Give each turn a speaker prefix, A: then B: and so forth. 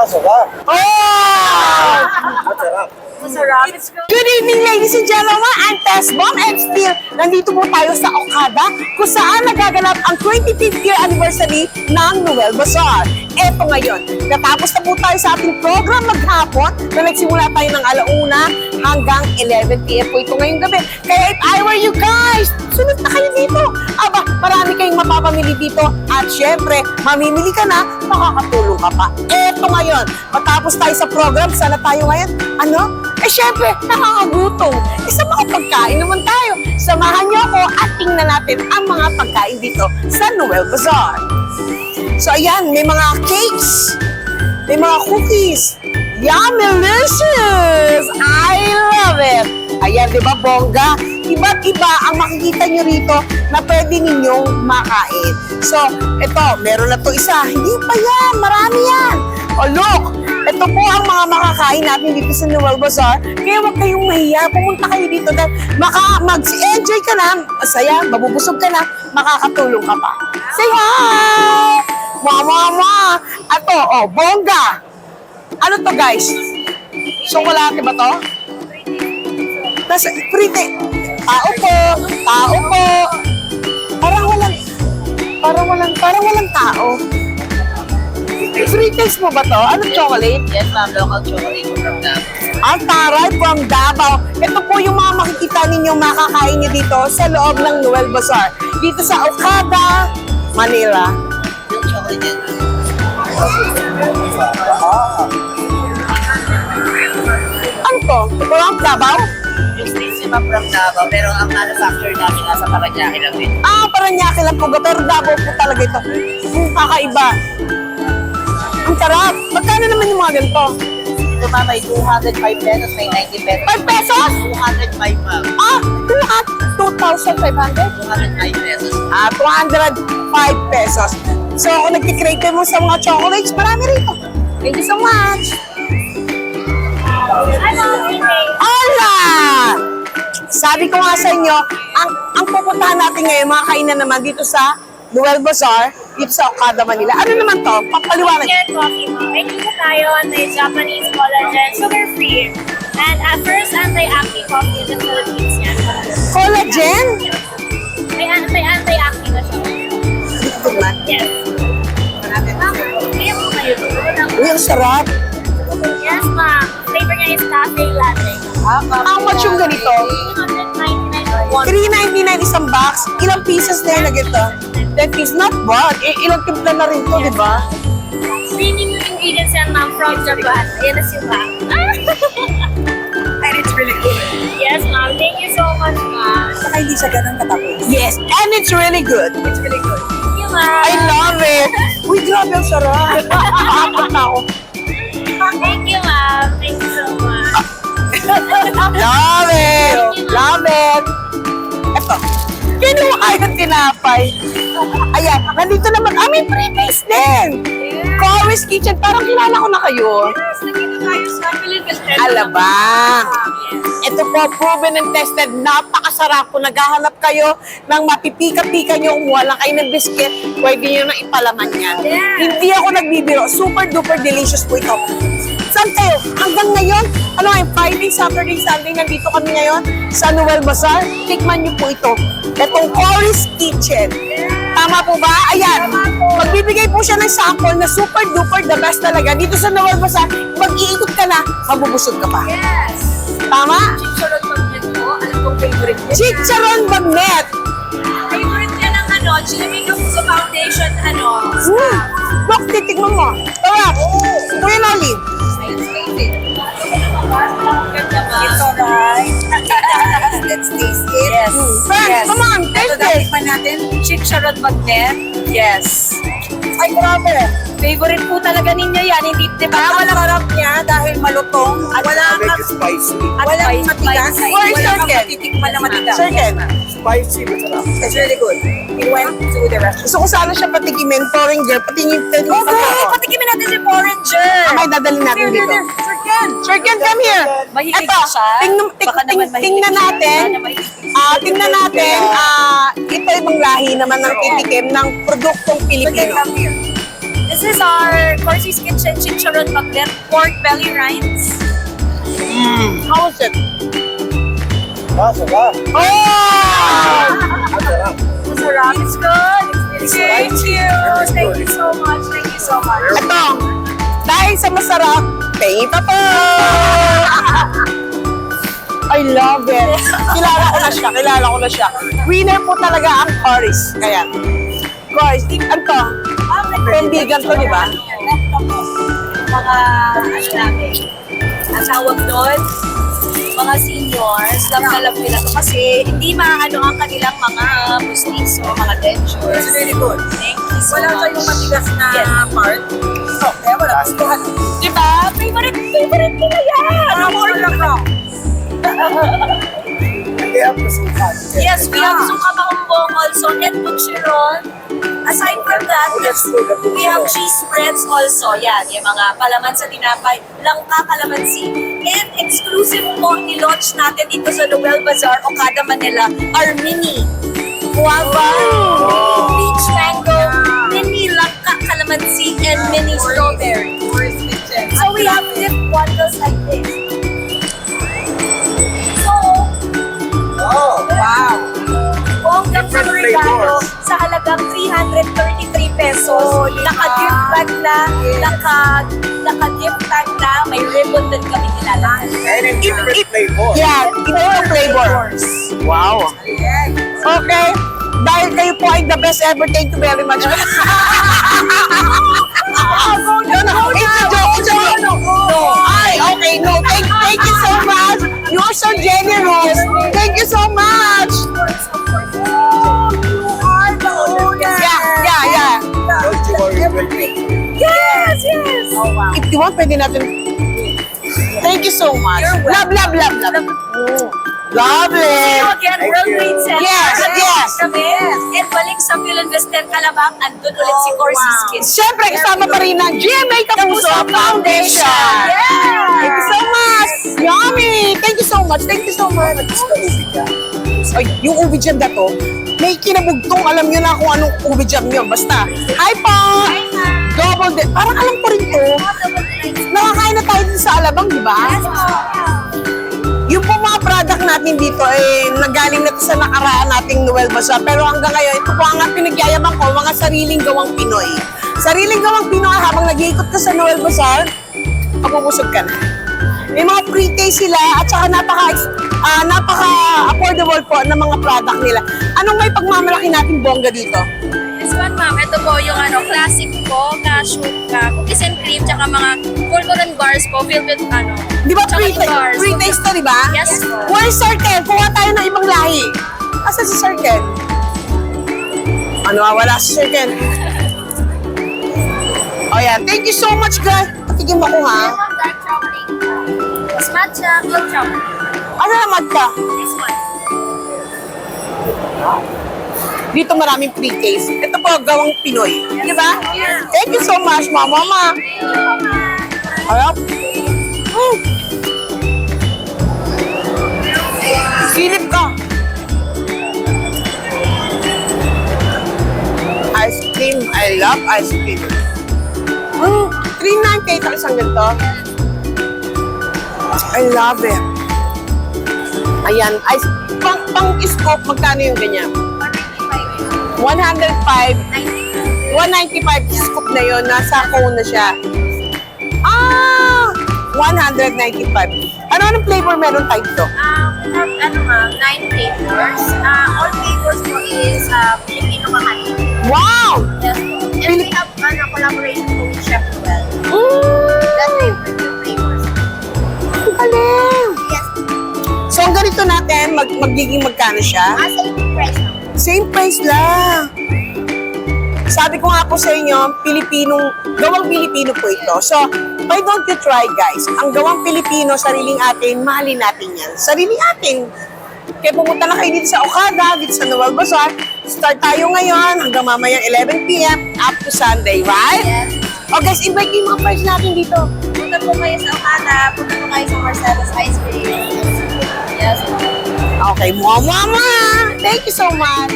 A: Sarap.
B: Oh!
A: Masarap.
C: Masarap. It's good.
B: Good evening, ladies and gentlemen. I'm Tess Bomb and still nandito po tayo sa Okada kung saan nagaganap ang 25th year anniversary ng Noel Bazaar. Eto ngayon, natapos na po tayo sa ating program maghapon na nagsimula tayo ng alauna hanggang 11 p.m. po ito ngayong gabi. Kaya if I were you guys, sunod na kayo dito. Aba, marami kayong mapapamili dito at syempre, mamimili ka na, makakatulong ka pa. Eto ngayon, matapos tayo sa program, sana tayo ngayon, syempre, nakakagutom. Sa mga pagkain naman tayo. Samahan niyo ako at tingnan natin ang mga pagkain dito sa Noel Bazaar. So ayan, may mga cakes, may mga cookies. Yummy-licious! I love it! Ayan, di ba, bongga? Iba't iba ang makikita nyo rito na pwede ninyong makain. So, ito, meron na to isa. Hindi pa yan, marami yan. O look, ito po ang mga makakain natin dito sa Noel Bazaar. Kaya huwag kayong mahiya, pumunta kayo dito dahil mag-enjoy ka na, masaya, mabubusog ka na, makakatulong ka pa. Say hi! Mama! Ato, bongga! Ano to guys? Chocolate ba to? Nasa, pretty. Tao po. Parang walang tao. Free taste mo ba to? Ano chocolate?
C: Yes, ma'am. Local chocolate from Davao.
B: Ang taray from Davao. Ito po yung mga makikita ninyong makakain nyo dito sa loob ng Noel Bazaar. Dito sa Okada, Manila.
C: Yung chocolate yan.
B: Ano to? From Davao?
C: Yung states yung from Davao, pero ang manufacturer namin nasa Paranaque lang din.
B: Paranaque lang po. Pero Davao po talaga ito. Kakaiba. Ang sarap. Magkano naman yung mga ganito?
C: Ito ma'am, may 205 pesos, may 90 pesos.
B: 5 pesos?
C: 205 ma'am.
B: 2,500?
C: 205 pesos.
B: 205 pesos. So, kung nagkikrate mo sa mga chocolates, marami rito. Thank you so much. Hola! Sabi ko nga sa inyo, ang pupuntahan natin ngayon, mga kainan naman dito sa Noel Bazaar, dito sa Okada, Manila. Ano naman to? Papaliwanag.
D: Indian coffee mo. May dito tayo anti-Japanese collagen, sugar-free. And at first, anti-acne coffee in the Philippines yan.
B: Collagen?
D: May anti-acne na siya.
B: Tignan.
D: Yes. Kaya mo kayo.
B: Uy, ang sarap.
D: Yes, ma'am. Flavor niya is cafe latte.
B: How much yung ganito? 399 isang box. Ilang pieces na yun na gito? 10 pieces. Not bad. Ilang timpla na rin to, di ba?
D: Premium ingredients yan, ma'am, from Japan. Ayan na sila.
C: And it's really good.
D: Yes, ma'am. Thank you so much, ma'am.
C: Saka hindi siya ganun katapos.
B: Yes, and it's really good.
C: It's really good.
D: Thank you, ma'am.
B: I love it. Uy, grabe ang sarap. Apat na ako.
D: Thank you, ma'am. Thank you so much.
B: Love it. Love it. Eto. Kinuha yung tinapay. Ayan, nandito naman. May pre-taste din. Corey's Kitchen. Parang kilala ko na kayo.
D: Yes, nagkita tayo sa Philippines.
B: Alabang. Ito po, proven and tested. Napakasarap. Kung naghahanap kayo ng mapipika-pika nyo, kumuha lang kayo ng biscuit, pwede nyo na ipalaman yan.
D: Yeah.
B: Hindi ako nagbibiro. Super duper delicious po ito. Saan kayo? Hanggang ngayon, Friday, Saturday, Sunday, nandito kami ngayon sa Noel Bazaar. Tikman nyo po ito. Itong Corey's Kitchen. Tama po ba? Ayan. Magbibigay po siya ng sample na super duper the best talaga. Dito sa Noel Bazaar, mag-iikot ka na, mabubusog ka pa.
D: Yes.
B: Tama?
C: Chicharon magnet po. Alam kong favorite niya.
B: Chicharon bagnet.
C: Favorite niya ng chili ko sa foundation,
B: Look, titignan mo. Sarap. Kuya Noli.
C: It's alright. Let's taste it. Yes.
B: Friends, come on, taste it.
C: Tikman natin. Chicharon magnet. Yes.
B: Ay, grabe.
C: Favorite po talaga ninyo yan. Hindi, di ba? Walang sarap niya dahil malutong. At wala
A: Medyo spicy.
C: walang matigas.
B: Where is
C: Wala kang
B: Circle?
C: matitikman na matigas.
B: Circle.
A: Spicy, masarap.
C: It's really good. We went to the restaurant.
B: Gusto ko sana siya patikimin. Foreign girl. Patingin.
C: Okay, patikimin natin si Foreigner.
B: May dadalhin natin
C: There,
B: dito.
C: there, there. Sir Ken.
B: Sir Ken, come here.
C: Mahigit
B: Eto,
C: siya. Baka naman mahigit
B: tingnan
C: siya.
B: natin.
C: Sana mahigit
B: Tingnan natin. Ito ibang lahi naman ng titikim ng produktong
C: Sir Ken,
B: Pilipino.
C: come here. This This is our Corsi's Kitchen Chicharon Bagnet pork belly rinds.
B: How is it?
A: Masarap.
B: Oh!
A: Masarap.
C: Masarap. It's good. It's
A: Thank
C: you. Thank you so much. Thank you so much.
B: Ito, dahil sa masarap, pay pa po! I love it. Kilala ko na siya. Winner po talaga ang Coris. Kaya, Coris, ano to? Pembigan to, di ba?
C: Mga, ano namin, ang tawag doon, mga seniors, love na love nila to kasi hindi maano ang kanilang mga pustiso, mga dentures.
A: It's really good.
C: Thank you so
A: Wala
C: much.
A: tayong matigas na part. Oh, kaya wala. Gustuhan.
C: Diba? Favorite nila yan!
A: Ano mo lang ka? Kaya pasukan.
C: Yes, we have suka pakumbong also and butcheron. Aside from that,
A: Oh, that's good.
C: we have cheese spreads also. Yan, yung mga palaman sa tinapay, langka kalamansi. And exclusive po, ni-launch natin dito sa Noel Bazaar, Okada, Manila, our mini guava, peach mango, mini langka kalamansi, and mini strawberry. So we have gift bundles like this. So,
A: Oh,
C: wow! Bonggang
A: Different
C: regalo
A: flavors.
C: sa halagang 333 pesos. Naka-gift bag na, naka-gift bag na, may ribbon din kami nilalagay.
A: and in different flavor.
B: Yeah, iba yung flavor. Wow. Okay. Dahil kayo po ay the best ever, thank you very much. It's a joke. No. Ay, okay. No, thank you so much. You are so generous. Thank you so much. Yeah.
A: Don't you worry, it will be.
C: Yes!
B: If you want, pwede natin. Thank you so much.
C: You're
B: Love. Love
C: See you
B: it.
C: again,
A: Thank
C: World
A: you.
C: Trade Center.
B: Yes.
C: Kami. And balik sa Philinvested Calabang, andun ulit si Corsi's Kids.
B: Siyempre, kasama pa rin ng GMA Kapuso Foundation.
C: Yeah.
B: Thank you so much. Yummy. Thank you so much. Ay, yung ubi jam na to, may kinabugtong, alam nyo na kung anong ubi jam yun. Basta, hi po! Double dip. Parang alam ko rin to. Nakakain na tayo dito sa Alabang, di ba? Yung po mga product natin dito, nagaling na to sa nakaraan nating Noel Bazaar. Pero hanggang ngayon, ito po ang pinagyayaman ko, mga sariling gawang Pinoy. Sariling gawang Pinoy, habang nag-iikot ka sa Noel Bazaar, mabubusog ka na. May mga pre-taste sila at saka napaka-affordable po ng mga product nila. Anong may pagmamalaki natin bongga dito?
D: This one, ma'am, ito po yung classic po, cashew, cookies and cream, tsaka mga pulveron bars po, filled with
B: Di ba
D: chocolate bars.
B: pre-taste to, di ba?
D: Yes po.
B: Where's Circle? Kuha tayo ng ibang lahi. Asa si Circle? Ano, wala si Circle. Oh, yan. Thank you so much, guys. Patigim ako, ha?
D: Dark chocolate. Mas matcha, milk chocolate.
B: Ano naman ka?
D: This one.
B: Dito maraming pre-taste. Ito po, gawang Pinoy. Di ba? Thank you so much, mama. Harap. Silip ka. Ice cream. I love ice cream. 398 ang isang ganito. I love it. Ayan. Pang-scoop, magkano yung ganyan? 105. 195 scoop na yun. Nasa cone na siya. 195. Anong flavor meron tayo dito?
D: We have, ma'am, 9 flavors. All flavors po is Filipino kakani.
B: Wow!
D: Yes po. And we have collaboration po with Chef Noel. That's why we do flavors.
B: Ang galing!
D: Yes.
B: So, ang ganito natin, magiging magkano siya?
D: Same price na.
B: Same price lang. Sabi ko nga po sa inyo, gawang Pilipino po ito. So, why don't you try, guys? Ang gawang Pilipino, sariling atin, mahalin natin yan. Sariling atin. Kaya pumunta na kayo dito sa Okada, dito sa Noel Bazaar. Start tayo ngayon hanggang mamayang 11 p.m. up to Sunday, right?
D: Yes.
B: O guys, invite yung mga friends natin dito.
D: Punta po kayo sa Okada, punta po kayo sa Marcelo's Ice Cream. Yes.
B: Okay, mama! Thank you so much!